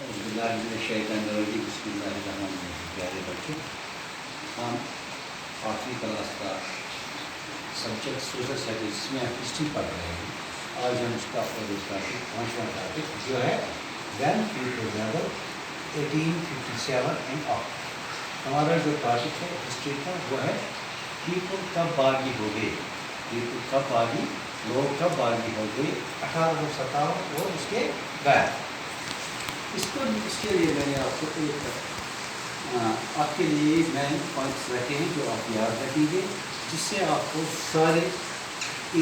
प्यारे बच्चों, हम आठवीं क्लास का सब्जेक्ट सोशल स्टडीज में हिस्ट्री पढ़ रहे हैं। आज हम इसका पाँचवा टॉपिक जो है when people gather 1857 in oct. हमारा जो टॉपिक है हिस्ट्री का वो है पीपल कब बागी हो गए, लोग कब बागी हो गए 1857 और उसके बाद। इसके लिए मैंने आपको आपके लिए मैंने पॉइंट्स रखे हैं जो आप याद रखेंगे, जिससे आपको सारे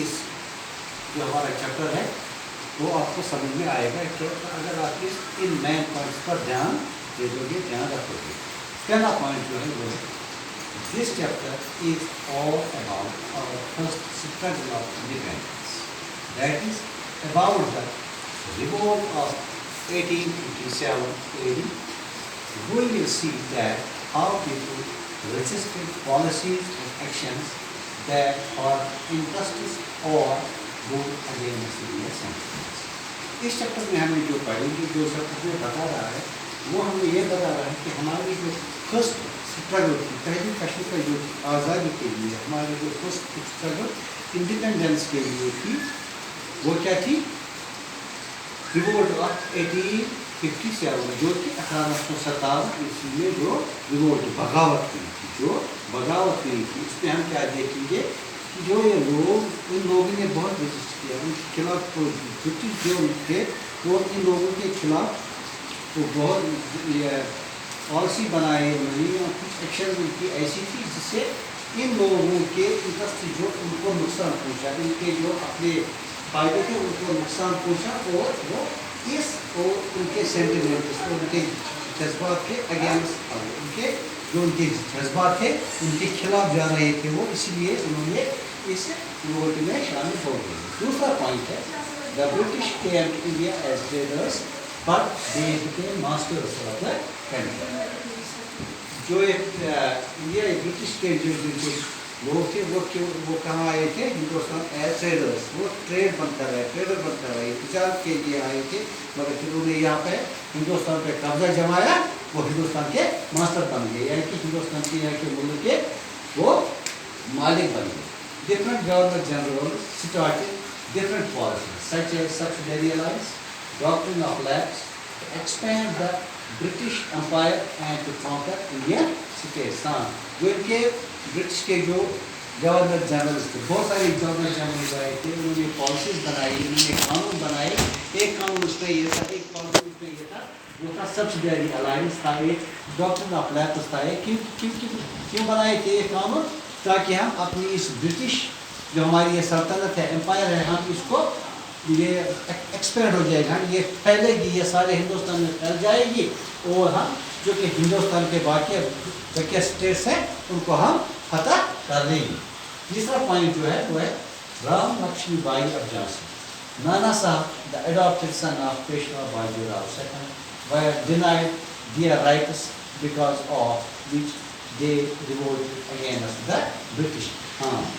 इस जो हमारा चैप्टर है वो आपको समझ में आएगा। तो अगर आप इन मेन पॉइंट्स पर ध्यान दे दोगे, ध्यान रखोगे। पहला पॉइंट जो है वो है this chapter is all about our first struggle of independence, that is about the revolt of 1857 AD. We will see that how people resisted policies and actions that are injustice or go against the sentiments. इस chapter में हमें जो पढ़ेंगे, जो सब जो बता रहा है वो हमें ये बता रहा है कि हमारी जो फर्स्ट स्ट्रगल थी, पहली कश्मीर जो आज़ादी के लिए हमारी जो फर्स्ट स्ट्रगल इंडिपेंडेंस के लिए थी वो क्या थी? रिवोल्ट ऑफ 1857 जो कि 1857 ईस्वी में जो रिवोल्ट बगावत हुई थी, उसमें हम क्या देखेंगे कि जो ये लोग, इन लोगों ने बहुत रेजिस्ट किया उनके खिलाफ। तो ब्रिटिश जो थे वो इन लोगों के खिलाफ तो बहुत पॉलिसी बनाए उन्होंने, कुछ एक्शन उनकी ऐसी थी जिससे इन लोगों के इंटरेस्ट जो उनको नुकसान पहुँचा, इनके जो अपने फायदे थे उनको नुकसान पहुँचा, और वो उनके सेंटिमेंट्स, उनके जज्बात के अगेंस्ट, उनके जज्बात थे उनके खिलाफ जा रहे थे वो, इसलिए उन्होंने इस रिवोल्ट में शामिल हो गए। दूसरा पॉइंट है the British came to India as traders but they became masters of the country. जो इंडिया ब्रिटिश के जो लोग थे वो कहाँ आए थे? हिंदुस्तान एज ट्रेडर्स, वो ट्रेडर बनकर रहे, तिजारत के लिए आए थे, मगर फिर उन्होंने यहाँ पे हिंदुस्तान पे कब्जा जमाया, वो हिंदुस्तान के मास्टर बन गए, यानी कि हिंदुस्तान के यहाँ के मुल्क के वो मालिक बन गए। Different government general started different policies such as subsidiary alliance, doctrine of lapse, expand the British empire and to conquer Indian states. जो इनके ब्रिटिश के जो गवर्नर जनरल्स थे, बहुत सारे गवर्नर जनरल आए थे, उन्होंने पॉलिसीज बनाई, उन्होंने कानून बनाए। एक कानून उसमें ये था, एक पॉलिसी उसमें ये था, वो था सब्सिडरी अलायंस था, एक डॉक्ट्रिन ऑफ लैब्स था। क्यों बनाए थे ये कानून? ताकि हम अपनी इस ब्रिटिश जो हमारी ये सल्तनत है, एम्पायर है, हम इसको ये एक्सपेंड हो जाएगा, ये फैलेगी, ये सारे हिंदुस्तान में फैल जाएगी, और हम जो कि हिंदुस्तान के बाकी स्टेट्स हैं उनको हम फतह कर लेंगे। तीसरा पॉइंट जो है वो है राम लक्ष्मी बाई ऑफ झांसी, नाना साहब the adopted son of Peshwa Bajirao second were denied their rights because of which they revolted against the British.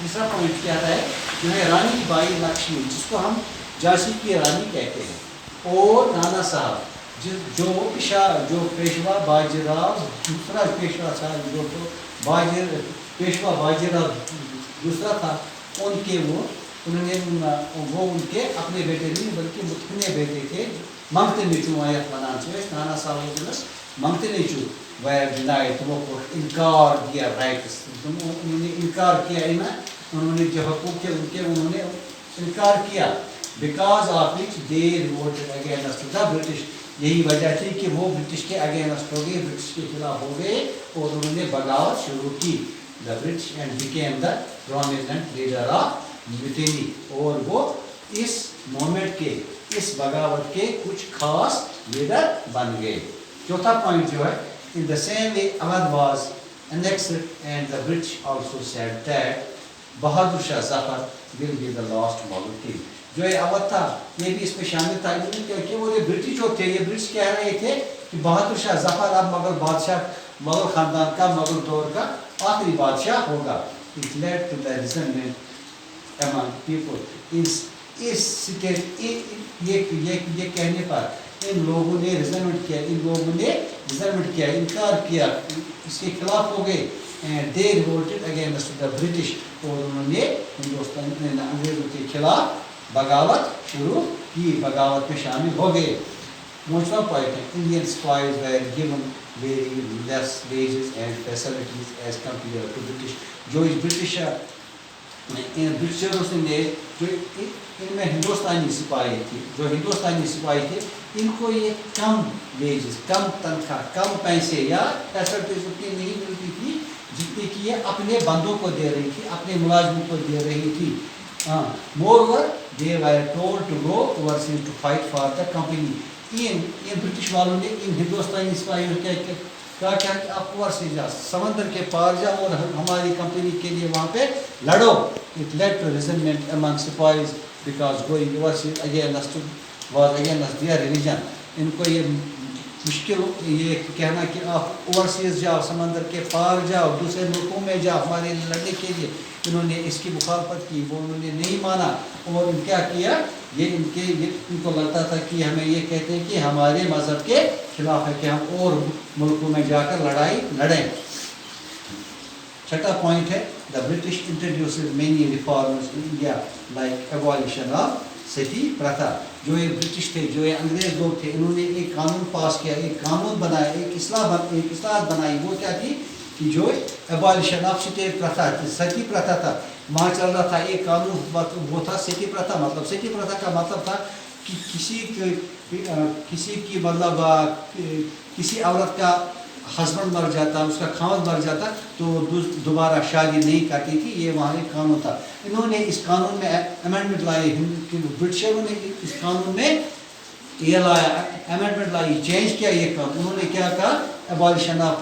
तीसरा पॉइंट क्या है? जो है रानी बाई लक्ष्मी, जिसको हम झांसी की रानी कहते हैं, और नाना साहब जो पेशवा बाजीराव, दूसरा पेशवा था जो पेशवा बाजीराव दूसरा था, उनके उन्होंने उनके अपने बेटे नहीं बल्कि मुतने बेटे थे। मंगते नीचू आयत मनान से नाना साहब मंगते नीचू वह डिनाइड, वो इनकार दिया राइट्स, उन्होंने इनकार किया, उन्होंने जो हकूक़ थे उनके उन्होंने इनकार किया, because of which they revolted against the British. यही वजह थी कि वो ब्रिटिश के अगेंस्ट हो गए, ब्रिटिश के खिलाफ हो गए, और उन्होंने बगावत शुरू की। The British and became the prominent leader of mutiny, और वो इस मोमेंट के, इस बगावत के कुछ खास लीडर बन गए। चौथा पॉइंट जो है in the same way Awadh was annexed and the British also said that Bahadur Shah Zafar will be the last Mughal king। जो ये अवध था ये भी इसमें शामिल था, क्योंकि वो ये ब्रिटिश जो थे, ये ब्रिटिश कह रहे थे कि बहादुर शाह जफर अब मुगल बादशाह, मुगल खानदान का, मुगल दौर का आखिरी बादशाह होगा। It led to the resentment among people। ये कहने पर इन लोगों ने रिजल्टमेंट किया, इनकार किया, इसके खिलाफ हो गए। And they revolted against the British, और उन्होंने हिंदुस्तान अंग्रेज़ों के खिलाफ बगावत शुरू की, बगावत में शामिल हो गए। Mochwa point है, Indian spies were given very less wages and facilities as compared to British. जो इस ब्रिटिशरों से ने जो इनमें हिंदुस्तानी सिपाही थे, इनको ये कम वेजेस, कम तनख्वाह, कम पैसे या फैसिलिटीज उतनी नहीं मिलती थी जितनी कि ये अपने बंदों को दे रही थी, अपने मुलाजिमों को दे रही थी। Moreover, they were told to go overseas to fight for the company. In British वालों ने इन हिंदुस्तानी सिपाहियों क्या क्या कि आप ओवरसीज जाओ, समंदर के पार जाओ और हमारी कंपनी के लिए वहाँ पे लड़ो। It led to resultment among सिपाहीज because going overseas against their religion. इनको ये मुश्किल ये कहना कि आप ओवरसीज जाओ, समंदर के पार जाओ, दूसरे मुल्कों में जाओ हमारे लड़ने के लिए, इन्होंने इसकी मुखालफत की, वो उन्होंने नहीं माना। और क्या किया, इनको लगता था कि हमें ये कहते हैं कि हमारे मज़हब के खिलाफ है कि हम और मुल्कों में जाकर लड़ाई लड़ें। छठा पॉइंट है, the British introduced many reforms in India like abolition of sati pratha. जो ये ब्रिटिश थे, जो ये अंग्रेज़ लोग थे, इन्होंने एक कानून पास किया, एक कानून बनाया, एक इस्लाह बनाई। वो क्या थी कि जो एबॉलिशन ऑफ सती प्रथा, सती प्रथा था, वहाँ चल रहा था एक कानून, वो था सती प्रथा। मतलब सती प्रथा का मतलब था कि किसी की मतलब किसी औरत का हस्बैंड मर जाता, उसका खामद मर जाता, तो दोबारा शादी नहीं करती थी। ये वहाँ एक कानून था। इन्होंने इस कानून में अमेंडमेंट लाई, ब्रिटिशरों ने इस कानून में ये लाया, अमेंडमेंट लाई, चेंज किया ये कानून। उन्होंने क्या कहा, एबॉलिशन ऑफ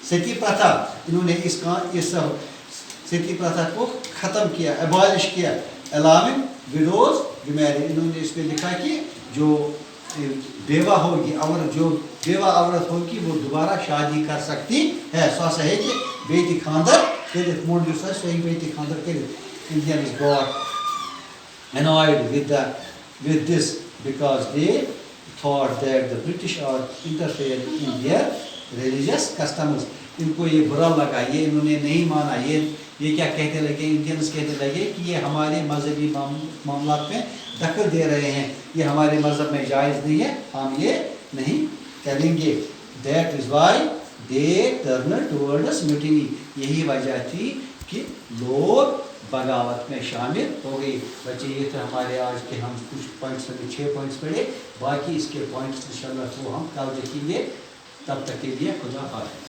सती प्रथा, इन्होंने इस सती प्रथा को ख़त्म किया, एबॉलिश किया। अलाउइंग विडोज टू मैरी, इन्होंने इसमें लिखा कि जो बेवा होगी, जो बेवा औरत होगी वो दोबारा शादी कर सकती है। सो है कि बेटी खानदर करित, मोड़ जो सही बेटी खानदर करित। Indians got annoyed with this because they thought that the British are interfering in their religious customs. इनको ये बुरा लगा, ये इन्होंने नहीं माना। ये क्या कहते लगे, इंडियंस कहते लगे कि ये हमारे मजहबी मामलात में दखल दे रहे हैं, ये हमारे मज़हब में जायज़ नहीं है, हम ये नहीं करेंगे। That is why they turn towards mutiny. यही वजह थी कि लोग बगावत में शामिल हो गई। बच्चे ये तो हमारे आज के हम कुछ पॉइंट्स में 6 पॉइंट्स पढ़े, बाकी इसके पॉइंट्स इंशाल्लाह तो हम कल देखेंगे। तब तक के लिए खुदा हाफ़िज़।